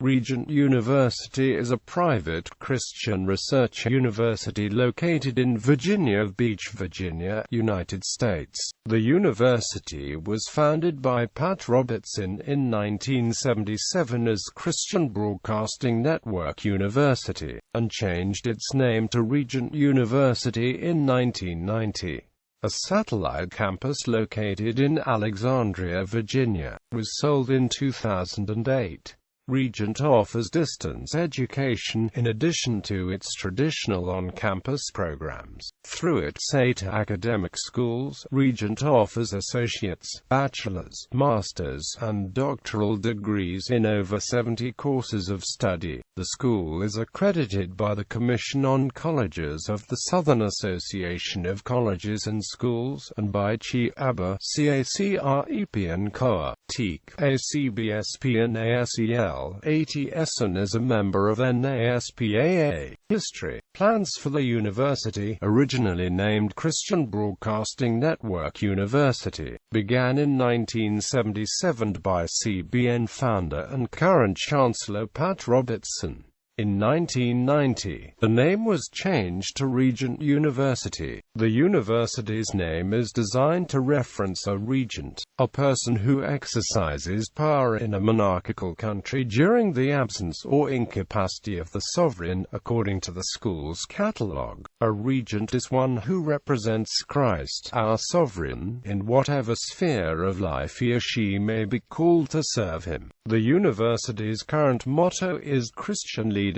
Regent University is a private Christian research university located in Virginia Beach, Virginia, United States. The university was founded by Pat Robertson in 1977 as Christian Broadcasting Network University, and changed its name to Regent University in 1990. A satellite campus located in Alexandria, Virginia, was sold in 2008. Regent offers distance education in addition to its traditional on-campus programs. Through its 8 academic schools, Regent offers associate's, bachelor's, master's, and doctoral degrees in over 70 courses of study. The school is accredited by the Commission on Colleges of the Southern Association of Colleges and Schools, and by Chi Abba, CACREP and COA, TEAC, ACBSP and ASEL. ATS and as a member of NASPAA. History. Plans for the university, originally named Christian Broadcasting Network University, began in 1977 by CBN founder and current Chancellor Pat Robertson. In 1990, the name was changed to Regent University. The university's name is designed to reference a regent, a person who exercises power in a monarchical country during the absence or incapacity of the sovereign. According to the school's catalogue, a regent is one who represents Christ, our sovereign, in whatever sphere of life he or she may be called to serve him. The university's current motto is Christian Leadership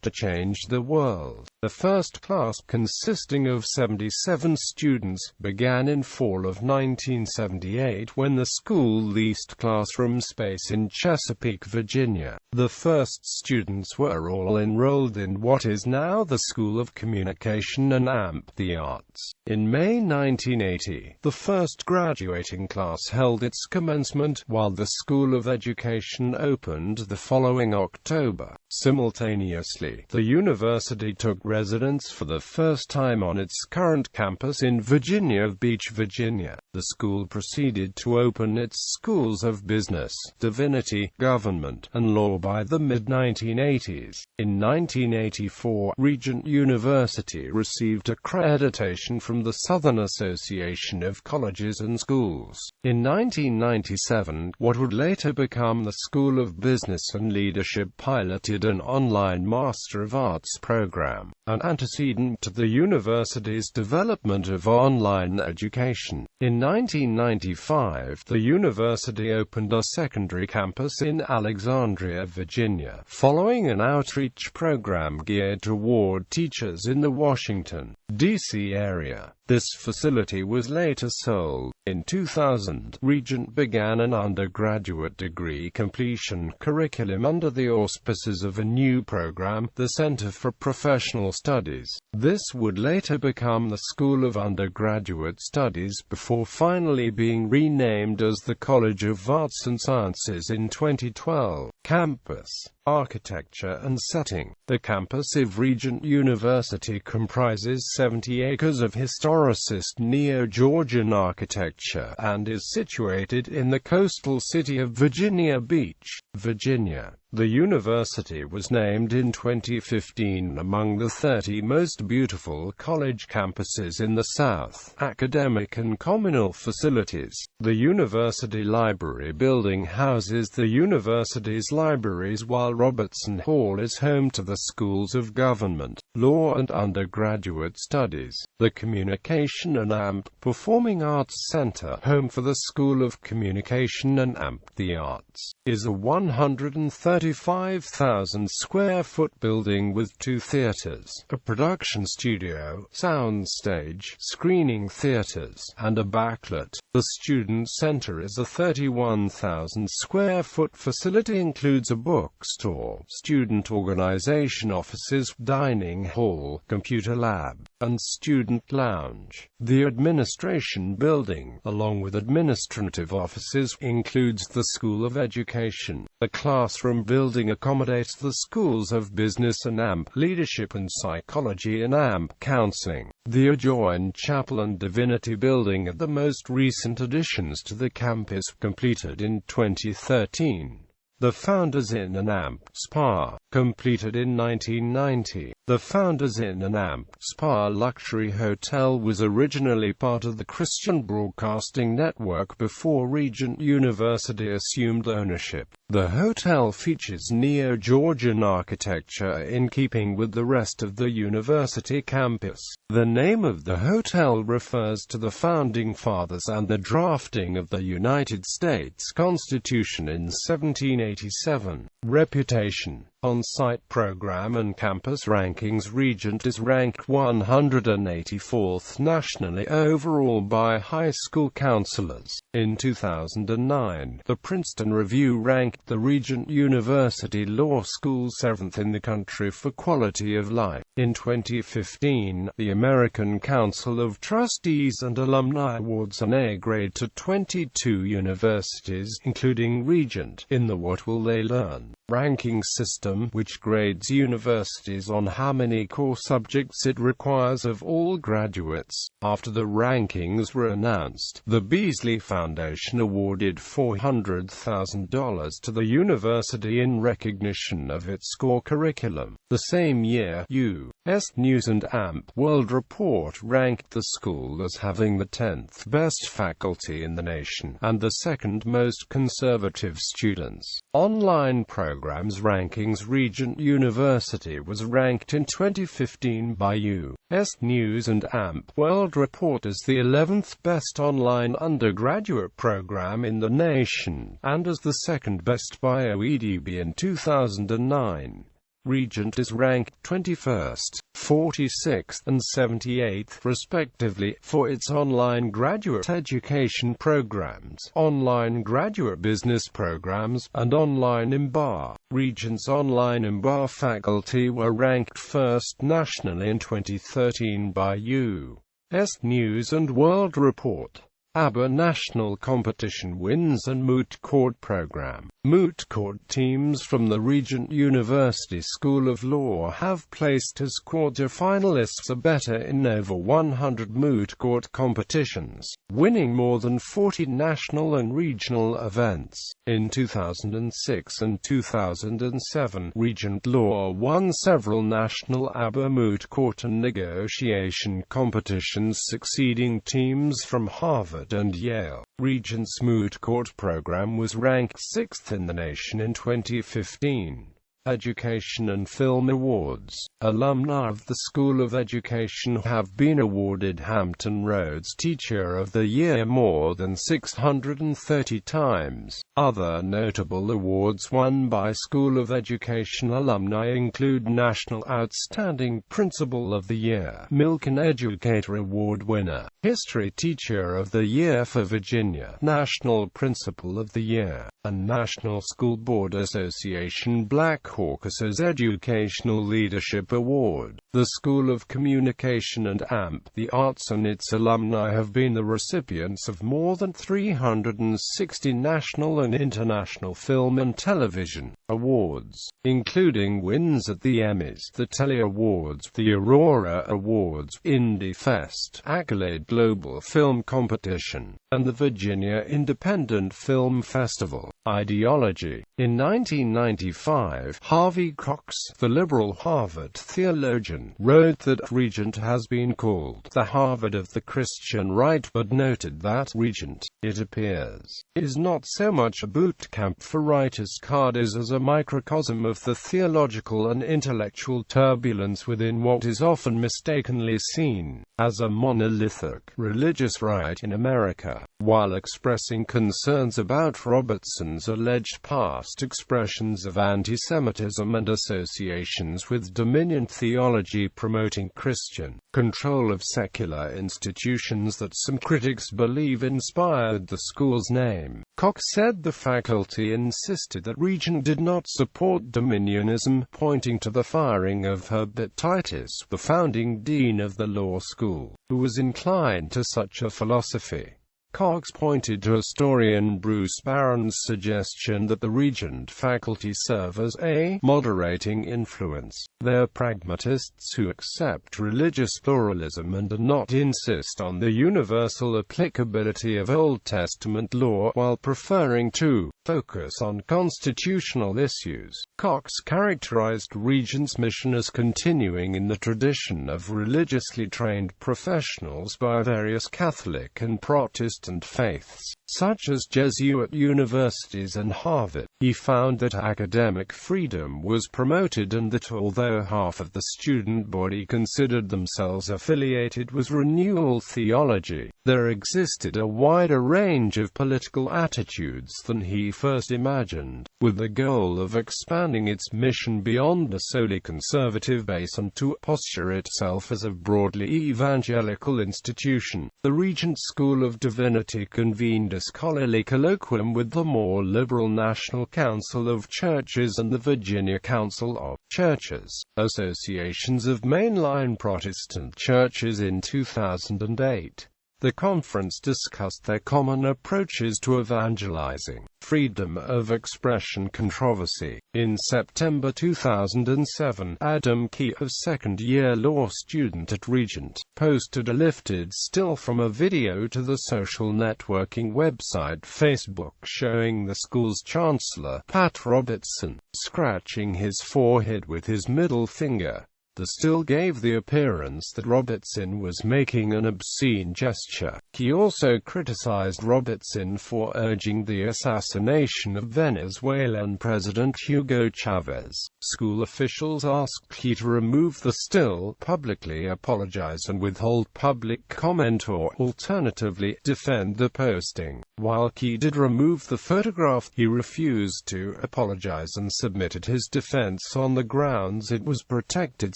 to Change the World. The first class, consisting of 77 students, began in fall of 1978 when the school leased classroom space in Chesapeake, Virginia. The first students were all enrolled in what is now the School of Communication and The Arts. In May 1980, the first graduating class held its commencement, while the School of Education opened the following October. Simultaneously, the university took residence for the first time on its current campus in Virginia Beach, Virginia. The school proceeded to open its schools of business, divinity, government, and law by the mid-1980s. In 1984, Regent University received accreditation from the Southern Association of Colleges and Schools. In 1997, what would later become the School of Business and Leadership piloted an online Master of Arts program, an antecedent to the university's development of online education. In 1995, the university opened a secondary campus in Alexandria, Virginia, following an outreach program geared toward teachers in the Washington, D.C. area. This facility was later sold. In 2000, Regent began an undergraduate degree completion curriculum under the auspices of a new program, the Center for Professional Studies. This would later become the School of Undergraduate Studies before finally being renamed as the College of Arts and Sciences in 2012. Campus, architecture and setting. The campus of Regent University comprises 70 acres of historicist neo-Georgian architecture and is situated in the coastal city of Virginia Beach, Virginia. The university was named in 2015 among the 30 most beautiful college campuses in the South. Academic and communal facilities. The university library building houses the university's libraries, while Robertson Hall is home to the schools of government, law and undergraduate studies. The Communication and Performing Arts Center, home for the School of Communication and The Arts, is a 135,000 square foot building with 2 theaters, a production studio, sound stage, screening theaters, and a backlit. The Student Center is a 31,000 square foot facility, includes a bookstore, student organization offices, dining hall, computer lab, and student lounge. The administration building, along with administrative offices, includes the School of Education. The classroom building accommodates the schools of business and leadership and psychology and counseling. The adjoined chapel and divinity building are the most recent additions to the campus, completed in 2013. The Founders Inn and Amp Spa, completed in 1990. The Founders Inn and Amp Spa luxury hotel was originally part of the Christian Broadcasting Network before Regent University assumed ownership. The hotel features neo-Georgian architecture in keeping with the rest of the university campus. The name of the hotel refers to the Founding Fathers and the drafting of the United States Constitution in 1787. Reputation. On-site program and campus rankings. Regent is ranked 184th nationally overall by high school counselors. In 2009, the Princeton Review ranked the Regent University Law School 7th in the country for quality of life. In 2015, the American Council of Trustees and Alumni awards an A grade to 22 universities, including Regent, in the What Will They Learn ranking system, which grades universities on how many core subjects it requires of all graduates. After the rankings were announced, the Beasley Foundation awarded $400,000 to the university in recognition of its core curriculum. The same year, U.S. News and Amp World Report ranked the school as having the 10th best faculty in the nation, and the second most conservative students. Online programs rankings. Regent University was ranked in 2015 by U.S. News and Amp World Report as the 11th best online undergraduate program in the nation, and as the second best by OEDB in 2009. Regent is ranked 21st, 46th and 78th, respectively, for its online graduate education programs, online graduate business programs, and online MBA. Regent's online MBA faculty were ranked first nationally in 2013 by U.S. News and World Report. ABBA National Competition Wins and Moot Court Program. Moot court teams from the Regent University School of Law have placed as quarter-finalists or better in over 100 moot court competitions, winning more than 40 national and regional events. In 2006 and 2007, Regent Law won several national ABBA moot court and negotiation competitions, succeeding teams from Harvard and Yale. Regent's moot court program was ranked 6th in the nation in 2015. Education and Film Awards. Alumni of the School of Education have been awarded Hampton Roads Teacher of the Year more than 630 times. Other notable awards won by School of Education alumni include National Outstanding Principal of the Year, Milken Educator Award winner, History Teacher of the Year for Virginia, National Principal of the Year, and National School Board Association Black Caucus's Educational Leadership Award. The School of Communication and AMP, the Arts and its alumni have been the recipients of more than 360 national and international film and television awards, including wins at the Emmys, the Telly Awards, the Aurora Awards, Indie Fest, Accolade Global Film Competition, and the Virginia Independent Film Festival. Ideology. In 1995, Harvey Cox, the liberal Harvard theologian, wrote that Regent has been called the Harvard of the Christian right, but noted that Regent, it appears, is not so much a boot camp for writers' cadres as a microcosm of the theological and intellectual turbulence within what is often mistakenly seen as a monolithic religious right in America. While expressing concerns about Robertson's alleged past expressions of anti-Semitism and associations with Dominion theology promoting Christian control of secular institutions that some critics believe inspired the school's name, Cox said the faculty insisted that Regent did not support Dominionism, pointing to the firing of Herbert Titus, the founding dean of the law school, who was inclined to such a philosophy. Cox pointed to historian Bruce Barron's suggestion that the Regent faculty serve as a moderating influence. They are pragmatists who accept religious pluralism and do not insist on the universal applicability of Old Testament law, while preferring to focus on constitutional issues. Cox characterized Regent's mission as continuing in the tradition of religiously trained professionals by various Catholic and Protestant faiths, such as Jesuit universities and Harvard. He found that academic freedom was promoted and that although half of the student body considered themselves affiliated with renewal theology, there existed a wider range of political attitudes than he first imagined, with the goal of expanding its mission beyond a solely conservative base and to posture itself as a broadly evangelical institution. The Regent School of Divinity convened a scholarly colloquium with the more liberal National Council of Churches and the Virginia Council of Churches, associations of mainline Protestant churches in 2008. The conference discussed their common approaches to evangelizing, freedom of expression controversy. In September 2007, Adam Key, a second-year law student at Regent, posted a lifted still from a video to the social networking website Facebook showing the school's chancellor, Pat Robertson, scratching his forehead with his middle finger. The still gave the appearance that Robertson was making an obscene gesture. He also criticized Robertson for urging the assassination of Venezuelan President Hugo Chavez. School officials asked Key to remove the still, publicly apologize and withhold public comment or, alternatively, defend the posting. While Key did remove the photograph, he refused to apologize and submitted his defense on the grounds it was protected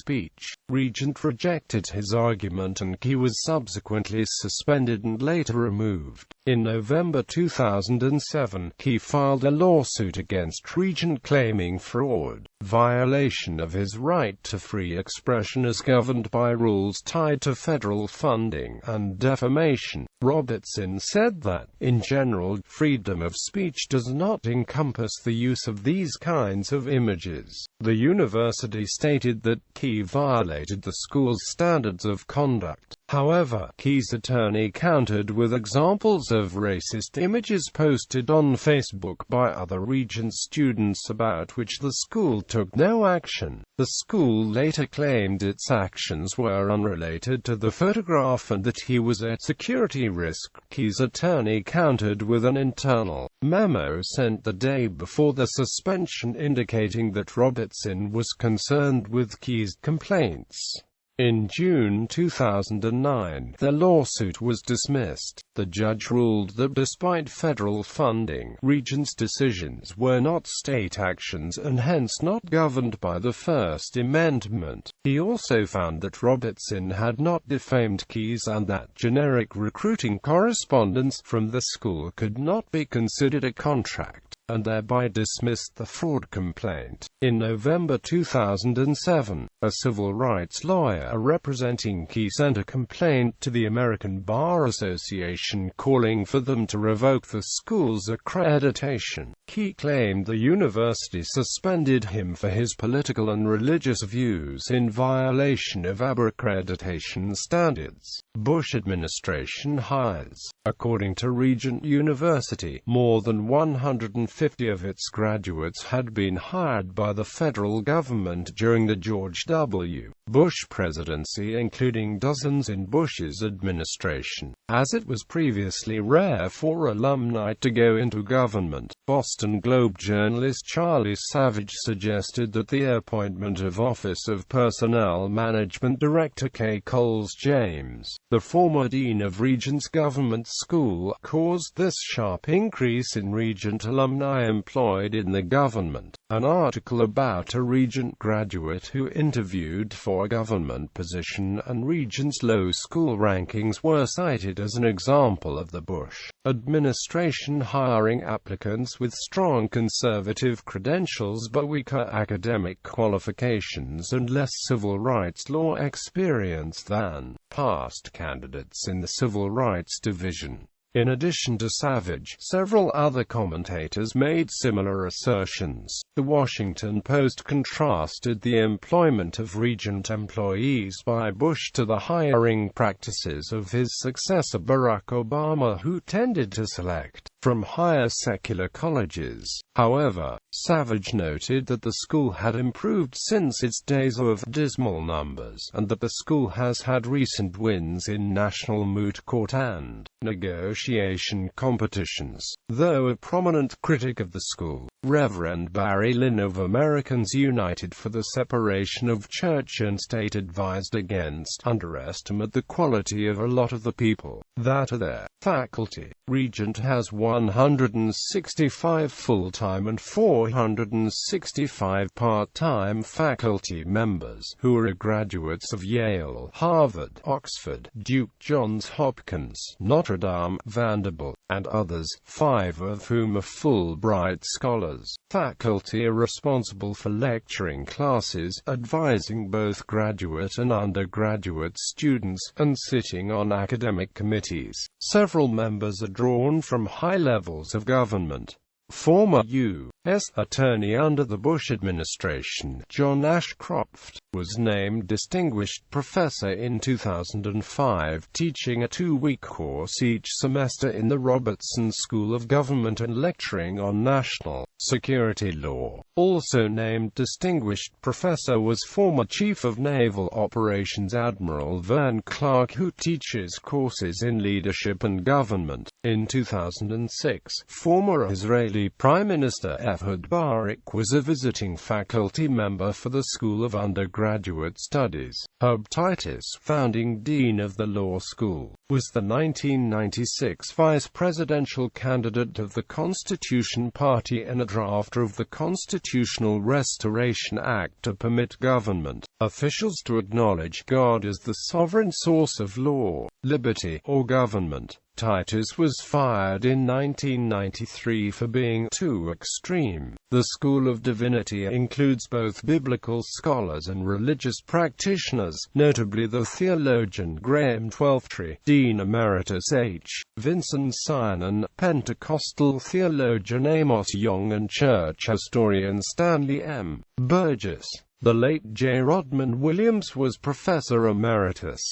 speech. Regent rejected his argument and Key was subsequently suspended and later removed. In November 2007, Key filed a lawsuit against Regent claiming fraud, violation of his right to free expression as governed by rules tied to federal funding, and defamation. Robertson said that, in general, freedom of speech does not encompass the use of these kinds of images. The university stated that Key violated the school's standards of conduct. However, Key's attorney countered with examples of racist images posted on Facebook by other Regent students about which the school took no action. The school later claimed its actions were unrelated to the photograph and that he was a security risk. Key's attorney countered with an internal memo sent the day before the suspension indicating that Robertson was concerned with Key's complaints. In June 2009, the lawsuit was dismissed. The judge ruled that despite federal funding, Regent's decisions were not state actions and hence not governed by the First Amendment. He also found that Robertson had not defamed Keyes and that generic recruiting correspondence from the school could not be considered a contract, and thereby dismissed the fraud complaint. In November 2007, a civil rights lawyer representing Key sent a complaint to the American Bar Association calling for them to revoke the school's accreditation. Key claimed the university suspended him for his political and religious views in violation of accreditation standards. Bush administration hires. According to Regent University, more than 150 of its graduates had been hired by the federal government during the George W. Bush presidency, including dozens in Bush's administration, as it was previously rare for alumni to go into government. Boston Globe journalist Charlie Savage suggested that the appointment of Office of Personnel Management Director K. Coles James, the former dean of Regent's government school, caused this sharp increase in Regent alumni employed in the government. An article about a Regent graduate who interviewed for a government position and Regent's low school rankings were cited as an example of the Bush administration hiring applicants with strong conservative credentials but weaker academic qualifications and less civil rights law experience than past candidates in the civil rights division. In addition to Savage, several other commentators made similar assertions. The Washington Post contrasted the employment of Regent employees by Bush to the hiring practices of his successor Barack Obama, who tended to select from higher secular colleges. However, Savage noted that the school had improved since its days of dismal numbers, and that the school has had recent wins in national moot court and negotiation competitions. Though a prominent critic of the school, Reverend Barry Lynn of Americans United for the Separation of Church and State advised against underestimate the quality of a lot of the people that are there. Faculty. Regent has 165 full-time and 465 part-time faculty members, who are graduates of Yale, Harvard, Oxford, Duke, Johns Hopkins, Notre Dame, Vanderbilt, and others, 5 of whom are Fulbright scholars. Faculty are responsible for lecturing classes, advising both graduate and undergraduate students, and sitting on academic committees. Several members are drawn from high levels of government. Former U.S. Attorney under the Bush administration, John Ashcroft, was named Distinguished Professor in 2005, teaching a 2-week course each semester in the Robertson School of Government and lecturing on national security law. Also named Distinguished Professor was former Chief of Naval Operations Admiral Vern Clark, who teaches courses in leadership and government. In 2006, former Israeli Prime Minister Ehud Barak was a visiting faculty member for the School of Undergraduate Studies. Hub Titus, founding dean of the law school, was the 1996 vice presidential candidate of the Constitution Party and a drafter of the Constitutional Restoration Act to permit government officials to acknowledge God as the sovereign source of law, liberty, or government. Titus was fired in 1993 for being too extreme. The School of Divinity includes both biblical scholars and religious practitioners, notably the theologian Graham Twelftree, Dean Emeritus H. Vincent Synan, Pentecostal theologian Amos Young, and church historian Stanley M. Burgess. The late J. Rodman Williams was Professor Emeritus.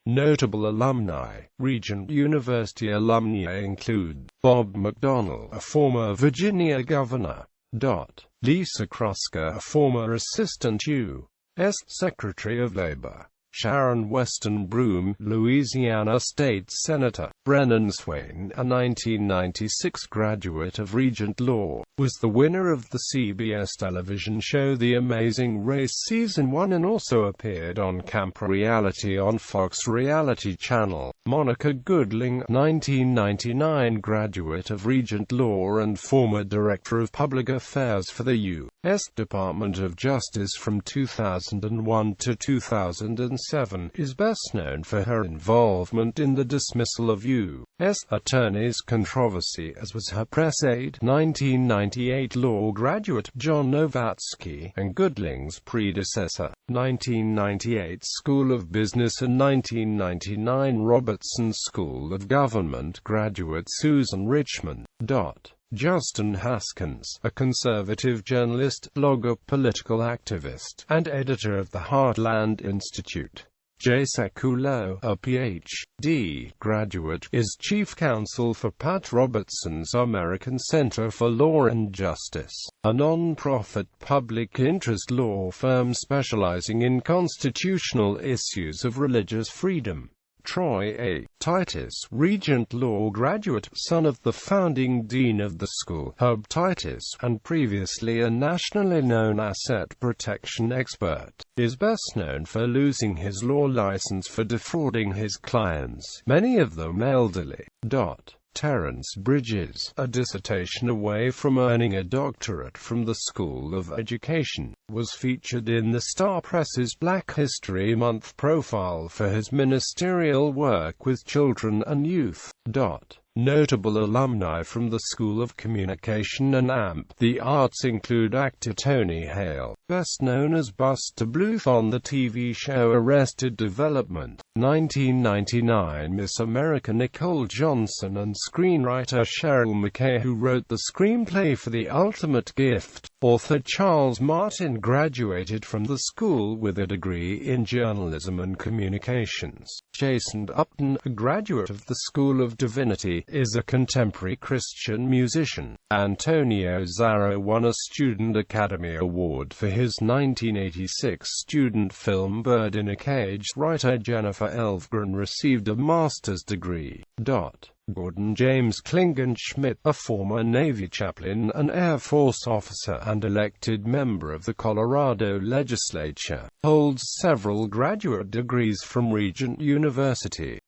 Notable alumni. Regent University alumni include Bob McDonnell, a former Virginia governor. Lisa Kruska, a former Assistant U.S. Secretary of Labor. Sharon Weston Broome, Louisiana State Senator. Brennan Swain, a 1996 graduate of Regent Law, was the winner of the CBS television show The Amazing Race Season 1 and also appeared on Camp Reality on Fox Reality Channel. Monica Goodling, 1999 graduate of Regent Law and former Director of Public Affairs for the U.S. Department of Justice from 2001 to 2007, is best known for her involvement in the dismissal of U.S. attorneys controversy, as was her press aide, 1998 law graduate John Novatsky, and Goodling's predecessor, 1998 School of Business and 1999 Robertson School of Government graduate Susan Richmond. Justin Haskins, a conservative journalist, blogger, political activist, and editor of the Heartland Institute. Jay Sekulow, a Ph.D. graduate, is chief counsel for Pat Robertson's American Center for Law and Justice, a non-profit public interest law firm specializing in constitutional issues of religious freedom. Troy A. Titus, Regent Law graduate, son of the founding dean of the school, Hub Titus, and previously a nationally known asset protection expert, is best known for losing his law license for defrauding his clients, many of them elderly. Terence Bridges, a dissertation away from earning a doctorate from the School of Education, was featured in the Star Press's Black History Month profile for his ministerial work with children and youth. Notable alumni from the School of Communication and the Arts include actor Tony Hale, best known as Buster Bluth on the TV show Arrested Development, 1999 Miss America Nicole Johnson, and screenwriter Cheryl McKay, who wrote the screenplay for The Ultimate Gift. Author Charles Martin graduated from the school with a degree in journalism and communications. Jason Upton, a graduate of the School of Divinity, is a contemporary Christian musician. Antonio Zarro won a Student Academy Award for his 1986 student film Bird in a Cage. Writer Jennifer Elfgren received a master's degree. Gordon James Klingenschmidt, a former Navy chaplain, an Air Force officer, and elected member of the Colorado legislature, holds several graduate degrees from Regent University.